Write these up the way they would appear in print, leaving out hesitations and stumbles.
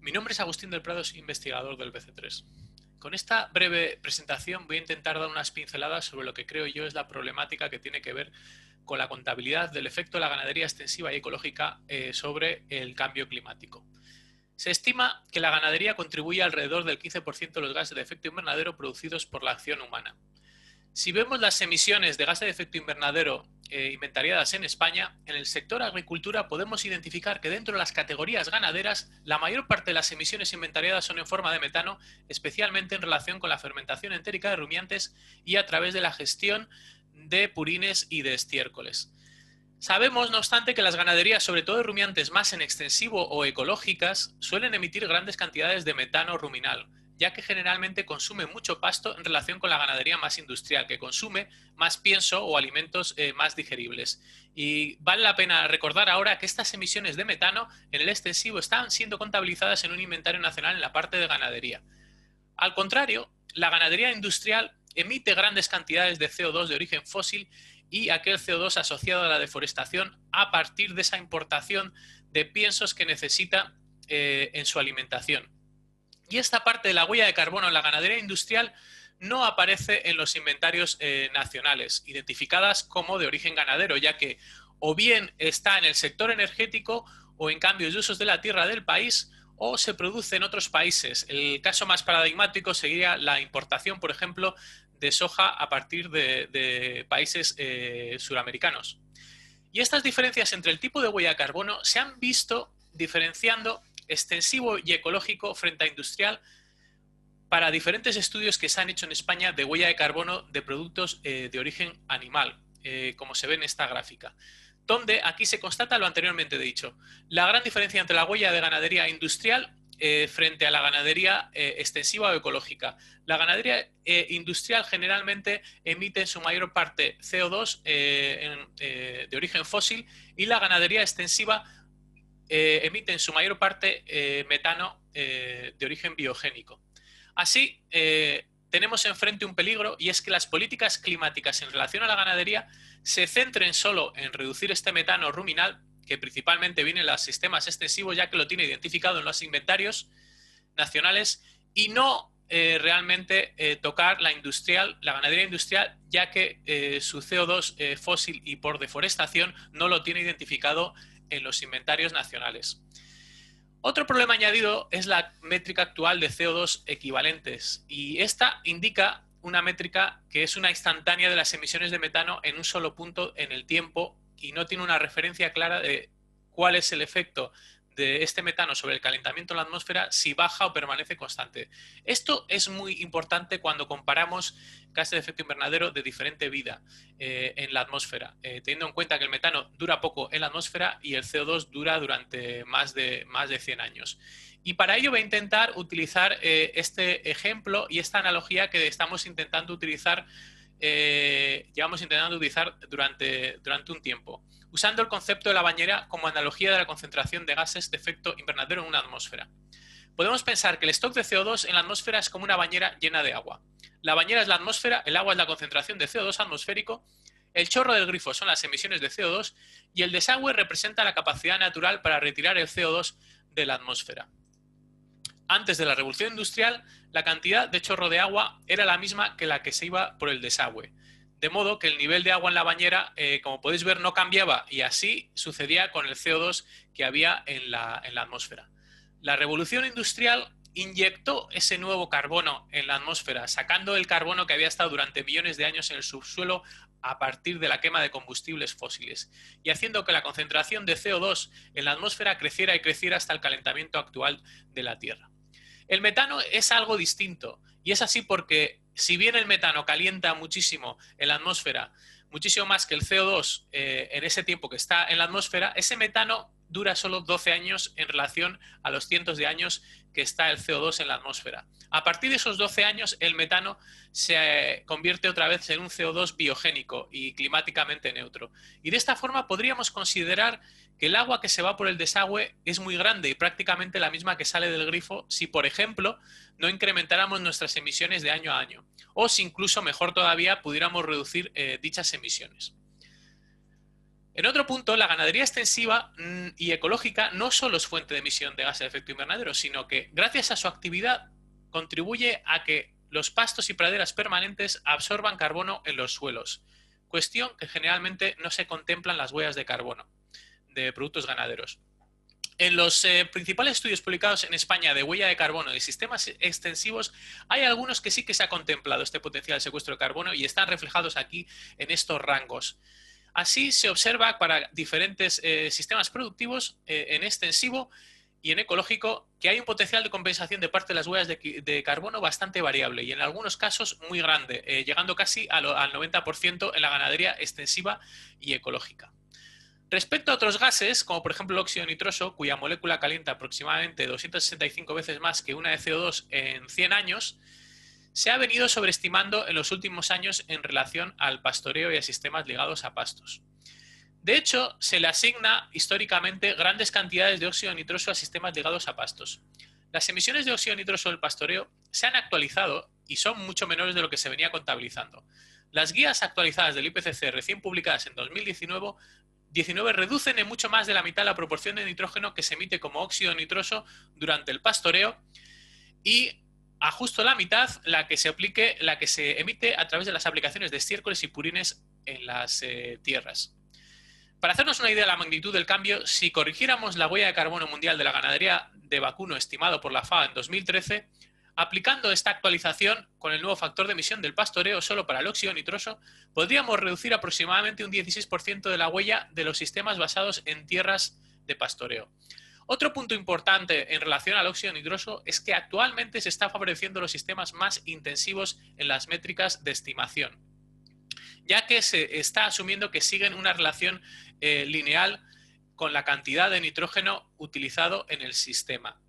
Mi nombre es Agustín del Prado, soy investigador del BC3. Con esta breve presentación voy a intentar dar unas pinceladas sobre lo que creo yo es la problemática que tiene que ver con la contabilidad del efecto de la ganadería extensiva y ecológica sobre el cambio climático. Se estima que la ganadería contribuye alrededor del 15% de los gases de efecto invernadero producidos por la acción humana. Si vemos las emisiones de gases de efecto invernadero inventariadas en España, en el sector agricultura podemos identificar que dentro de las categorías ganaderas la mayor parte de las emisiones inventariadas son en forma de metano, especialmente en relación con la fermentación entérica de rumiantes y a través de la gestión de purines y de estiércoles. Sabemos, no obstante, que las ganaderías, sobre todo de rumiantes más en extensivo o ecológicas, suelen emitir grandes cantidades de metano ruminal, ya que generalmente consume mucho pasto en relación con la ganadería más industrial, que consume más pienso o alimentos más digeribles. Y vale la pena recordar ahora que estas emisiones de metano en el extensivo están siendo contabilizadas en un inventario nacional en la parte de ganadería. Al contrario, la ganadería industrial emite grandes cantidades de CO2 de origen fósil y aquel CO2 asociado a la deforestación a partir de esa importación de piensos que necesita en su alimentación. Y esta parte de la huella de carbono en la ganadería industrial no aparece en los inventarios nacionales, identificadas como de origen ganadero, ya que o bien está en el sector energético o en cambios de usos de la tierra del país o se produce en otros países. El caso más paradigmático sería la importación, por ejemplo, de soja a partir de países suramericanos. Y estas diferencias entre el tipo de huella de carbono se han visto diferenciando extensivo y ecológico frente a industrial para diferentes estudios que se han hecho en España de huella de carbono de productos de origen animal, como se ve en esta gráfica, donde aquí se constata lo anteriormente dicho, la gran diferencia entre la huella de ganadería industrial frente a la ganadería extensiva o ecológica. La ganadería industrial generalmente emite en su mayor parte CO2 de origen fósil y la ganadería extensiva emite en su mayor parte metano de origen biogénico. Así, tenemos enfrente un peligro y es que las políticas climáticas en relación a la ganadería se centren solo en reducir este metano ruminal, que principalmente viene en los sistemas extensivos, ya que lo tiene identificado en los inventarios nacionales, y no realmente tocar la ganadería industrial, ya que su CO2 fósil y por deforestación no lo tiene identificado en los inventarios nacionales. Otro problema añadido es la métrica actual de CO2 equivalentes, y esta indica una métrica que es una instantánea de las emisiones de metano en un solo punto en el tiempo y no tiene una referencia clara de cuál es el efecto de este metano sobre el calentamiento de la atmósfera, si baja o permanece constante. Esto es muy importante cuando comparamos gases de efecto invernadero de diferente vida en la atmósfera, teniendo en cuenta que el metano dura poco en la atmósfera y el CO2 dura durante más de 100 años. Y para ello voy a intentar utilizar este ejemplo y esta analogía que estamos intentando utilizar, llevamos intentando utilizar durante un tiempo, usando el concepto de la bañera como analogía de la concentración de gases de efecto invernadero en una atmósfera. Podemos pensar que el stock de CO2 en la atmósfera es como una bañera llena de agua. La bañera es la atmósfera, el agua es la concentración de CO2 atmosférico, el chorro del grifo son las emisiones de CO2 y el desagüe representa la capacidad natural para retirar el CO2 de la atmósfera. Antes de la revolución industrial, la cantidad de chorro de agua era la misma que la que se iba por el desagüe. De modo que el nivel de agua en la bañera, como podéis ver, no cambiaba, y así sucedía con el CO2 que había en la atmósfera. La revolución industrial inyectó ese nuevo carbono en la atmósfera, sacando el carbono que había estado durante millones de años en el subsuelo a partir de la quema de combustibles fósiles, y haciendo que la concentración de CO2 en la atmósfera creciera y creciera hasta el calentamiento actual de la Tierra. El metano es algo distinto, y es así porque si bien el metano calienta muchísimo en la atmósfera, muchísimo más que el CO2 en ese tiempo que está en la atmósfera, ese metano dura solo 12 años en relación a los cientos de años que está el CO2 en la atmósfera. A partir de esos 12 años, el metano se convierte otra vez en un CO2 biogénico y climáticamente neutro. Y de esta forma podríamos considerar que el agua que se va por el desagüe es muy grande y prácticamente la misma que sale del grifo si, por ejemplo, no incrementáramos nuestras emisiones de año a año, o si incluso, mejor todavía, pudiéramos reducir dichas emisiones. En otro punto, la ganadería extensiva y ecológica no solo es fuente de emisión de gases de efecto invernadero, sino que gracias a su actividad contribuye a que los pastos y praderas permanentes absorban carbono en los suelos, cuestión que generalmente no se contemplan las huellas de carbono de productos ganaderos. En los principales estudios publicados en España de huella de carbono de sistemas extensivos, hay algunos que sí que se ha contemplado este potencial secuestro de carbono y están reflejados aquí en estos rangos. Así se observa para diferentes sistemas productivos en extensivo y en ecológico que hay un potencial de compensación de parte de las huellas de carbono bastante variable y en algunos casos muy grande, llegando casi al 90% en la ganadería extensiva y ecológica. Respecto a otros gases, como por ejemplo el óxido nitroso, cuya molécula calienta aproximadamente 265 veces más que una de CO2 en 100 años, se ha venido sobreestimando en los últimos años en relación al pastoreo y a sistemas ligados a pastos. De hecho, se le asigna históricamente grandes cantidades de óxido nitroso a sistemas ligados a pastos. Las emisiones de óxido nitroso del pastoreo se han actualizado y son mucho menores de lo que se venía contabilizando. Las guías actualizadas del IPCC recién publicadas en 2019 reducen en mucho más de la mitad la proporción de nitrógeno que se emite como óxido nitroso durante el pastoreo y a justo la mitad la que se emite a través de las aplicaciones de estiércoles y purines en las tierras. Para hacernos una idea de la magnitud del cambio, si corrigiéramos la huella de carbono mundial de la ganadería de vacuno estimado por la FAO en 2013, aplicando esta actualización con el nuevo factor de emisión del pastoreo solo para el óxido nitroso, podríamos reducir aproximadamente un 16% de la huella de los sistemas basados en tierras de pastoreo. Otro punto importante en relación al óxido nitroso es que actualmente se está favoreciendo los sistemas más intensivos en las métricas de estimación, ya que se está asumiendo que siguen una relación lineal con la cantidad de nitrógeno utilizado en el sistema,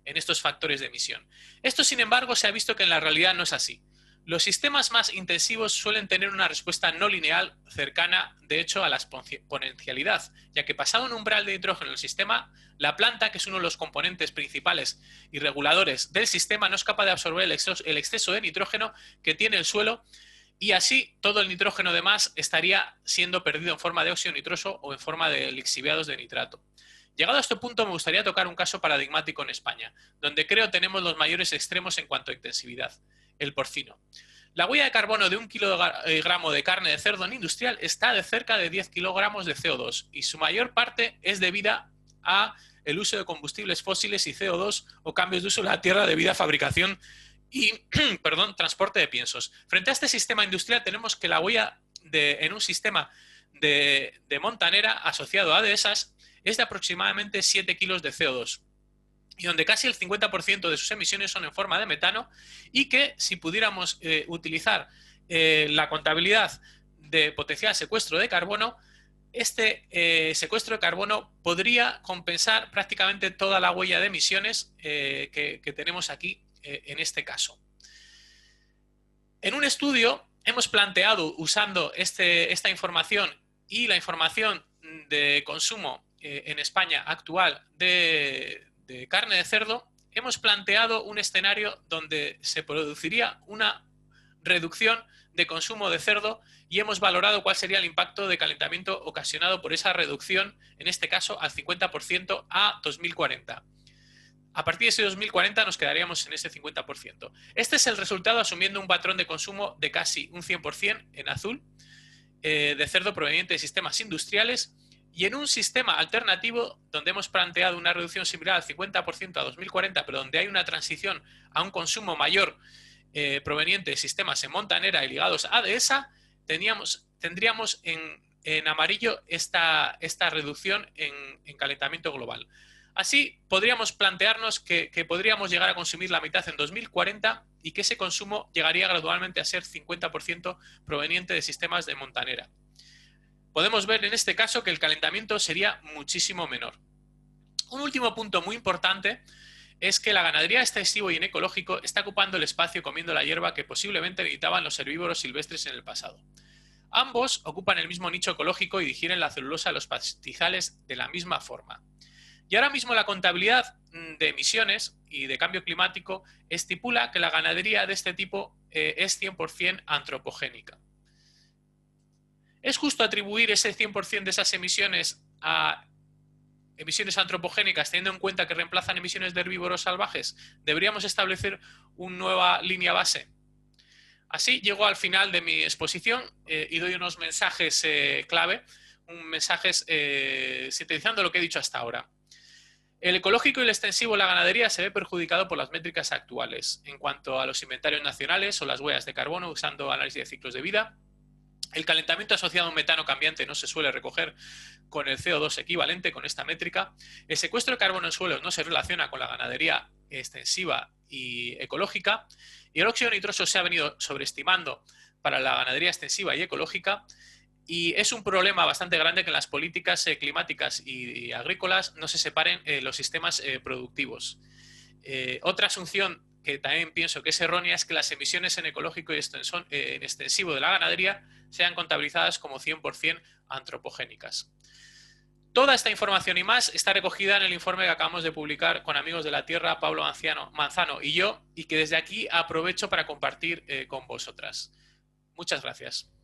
en estos factores de emisión. Esto, sin embargo, se ha visto que en la realidad no es así. Los sistemas más intensivos suelen tener una respuesta no lineal cercana, de hecho, a la exponencialidad, ya que pasado un umbral de nitrógeno en el sistema, la planta, que es uno de los componentes principales y reguladores del sistema, no es capaz de absorber el exceso de nitrógeno que tiene el suelo y así todo el nitrógeno de más estaría siendo perdido en forma de óxido nitroso o en forma de lixiviados de nitrato. Llegado a este punto, me gustaría tocar un caso paradigmático en España, donde creo tenemos los mayores extremos en cuanto a intensividad, el porcino. La huella de carbono de 1 kilogramo de carne de cerdo en industrial está de cerca de 10 kilogramos de CO2 y su mayor parte es debida a el uso de combustibles fósiles y CO2 o cambios de uso de la tierra debido a fabricación y transporte de piensos. Frente a este sistema industrial tenemos que la huella en un sistema de montanera asociado a dehesas es de aproximadamente 7 kilos de CO2 y donde casi el 50% de sus emisiones son en forma de metano y que si pudiéramos utilizar la contabilidad de potencial secuestro de carbono, este secuestro de carbono podría compensar prácticamente toda la huella de emisiones que tenemos aquí en este caso. En un estudio hemos planteado, usando esta información y la información de consumo en España actual de carne de cerdo, hemos planteado un escenario donde se produciría una reducción de consumo de cerdo y hemos valorado cuál sería el impacto de calentamiento ocasionado por esa reducción, en este caso al 50% a 2040. A partir de ese 2040 nos quedaríamos en ese 50%. Este es el resultado asumiendo un patrón de consumo de casi un 100% en azul de cerdo proveniente de sistemas industriales y en un sistema alternativo donde hemos planteado una reducción similar al 50% a 2040, pero donde hay una transición a un consumo mayor proveniente de sistemas en montanera y ligados a dehesa, tendríamos en amarillo esta reducción en calentamiento global. Así podríamos plantearnos que podríamos llegar a consumir la mitad en 2040 y que ese consumo llegaría gradualmente a ser 50% proveniente de sistemas de montanera. Podemos ver en este caso que el calentamiento sería muchísimo menor. Un último punto muy importante es que la ganadería extensivo y en ecológico está ocupando el espacio comiendo la hierba que posiblemente necesitaban los herbívoros silvestres en el pasado. Ambos ocupan el mismo nicho ecológico y digieren la celulosa de los pastizales de la misma forma. Y ahora mismo la contabilidad de emisiones y de cambio climático estipula que la ganadería de este tipo es 100% antropogénica. ¿Es justo atribuir ese 100% de esas emisiones a emisiones antropogénicas, teniendo en cuenta que reemplazan emisiones de herbívoros salvajes? ¿Deberíamos establecer una nueva línea base? Así llego al final de mi exposición y doy unos mensajes clave, mensajes sintetizando lo que he dicho hasta ahora. El ecológico y el extensivo en la ganadería se ve perjudicado por las métricas actuales en cuanto a los inventarios nacionales o las huellas de carbono usando análisis de ciclos de vida. El calentamiento asociado a un metano cambiante no se suele recoger con el CO2 equivalente con esta métrica. El secuestro de carbono en suelos no se relaciona con la ganadería extensiva y ecológica. Y el óxido nitroso se ha venido sobreestimando para la ganadería extensiva y ecológica. Y es un problema bastante grande que en las políticas climáticas y agrícolas no se separen los sistemas productivos. Otra asunción que también pienso que es errónea es que las emisiones en ecológico y en extensivo de la ganadería sean contabilizadas como 100% antropogénicas. Toda esta información y más está recogida en el informe que acabamos de publicar con Amigos de la Tierra, Pablo Manzano y yo, y que desde aquí aprovecho para compartir con vosotras. Muchas gracias.